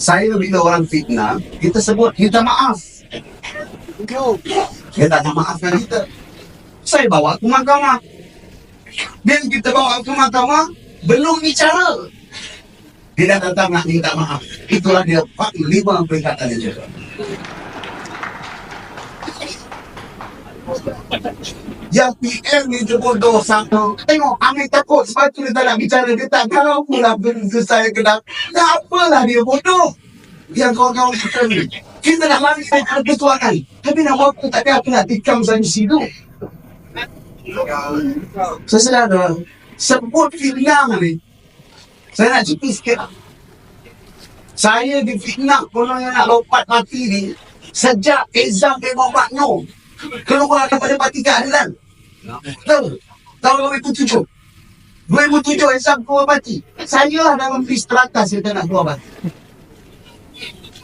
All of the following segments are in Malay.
Saya bila orang fitnah, kita sebut minta maaf. Dia tak nak maafkan kita. Saya bawa ke mahkamah. Dan kita bawa ke mahkamah, belum bicara. Dia dah datang nak minta maaf. Itulah dia 5 peringatan yang juga. Yang PM ni tu bodoh sama. Tengok, Amir takut sebab tu dia tak nak bicara. Dia tak tahu pula benda saya kena. Apalah dia bodoh. Yang kawan-kawan kita ni. Kita nak lari dari ketuaan. Tapi nak buat tak ada apa nak tikam saya di situ. Saudara, sebut fitnah ni. Saya nak cerita sikit. Saya difitnah kalau yang nak lompat mati ni. Sejak exam Memang Makno. Keluar daripada parti keadilan. Tahu? Tahun 2007. 2007 exam keluar parti. Saya lah dalam list teratas yang tak nak keluar parti.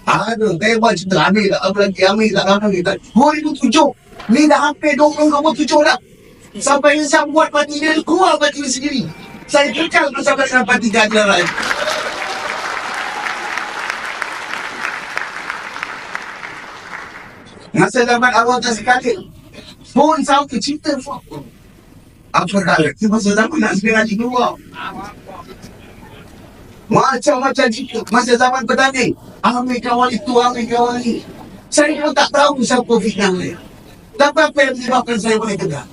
Aduh, tembak cerita Amir tak apa lagi. Amir tak apa lagi. 2007. Ni dah hampir 2027 dah. Sampai exam buat parti dia keluar parti dia sendiri. Saya kekal bersama dengan parti keadilan lain. Masa zaman awal tak sekali pun saya cerita apa tak masa zaman nak sekali haji keluar macam-macam cerita. Masa zaman petani Amir kawan itu, Amir kawan ni, saya pun tak tahu siapa fitnah dia. Tapi apa yang menyebabkan saya boleh tegak?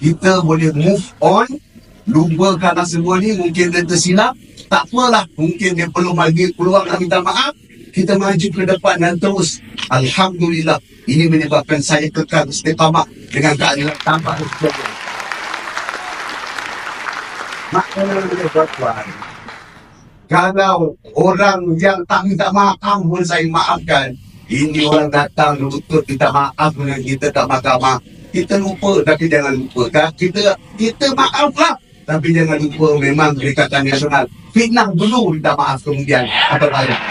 Kita boleh move on, lupakan semua ni. Mungkin dia tersilap, tak apalah. Mungkin dia perlu bagi peluang nak minta maaf. Kita maju ke depan dan terus. Alhamdulillah, ini menyebabkan saya kekal istiqamah dengan keadilan tanpa bersedia. Maknanya tuan-tuan, kalau orang yang tak minta maaf pun saya maafkan. Ini orang datang untuk minta maaf dengan kita tak mahkamah. Kita lupa, tapi jangan lupa. Kita maaflah, tapi jangan lupa memang Perikatan Nasional fitnah dulu minta maaf kemudian apa banyak.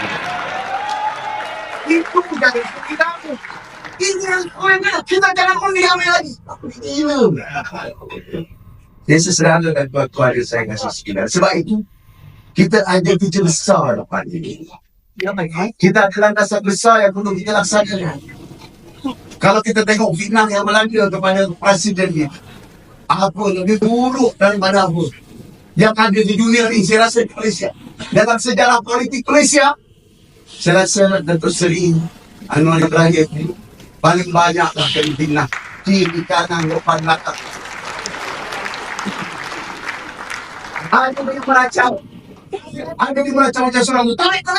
Itu dari kita. Ini yang kita jangan undi Amir lagi. Ini sesederhana dan tuan-tuan yang saya kasih sekitar. Sebab itu kita ada kerja besar depan ini. Kita ada landasan besar yang perlu kita laksanakan. Kalau kita tengok fitnah yang melanda kepada presiden ni, apa lebih buruk daripada apa yang ada di dunia ni, saya rasa di Malaysia. Dalam sejarah politik Malaysia, saya rasa Datuk Seri Anwar Ibrahim paling banyaklah kali fitnah. Kiri kanan depan belakang. Ada yang meracau. Ada yang meracau macam seorang tu. Tarik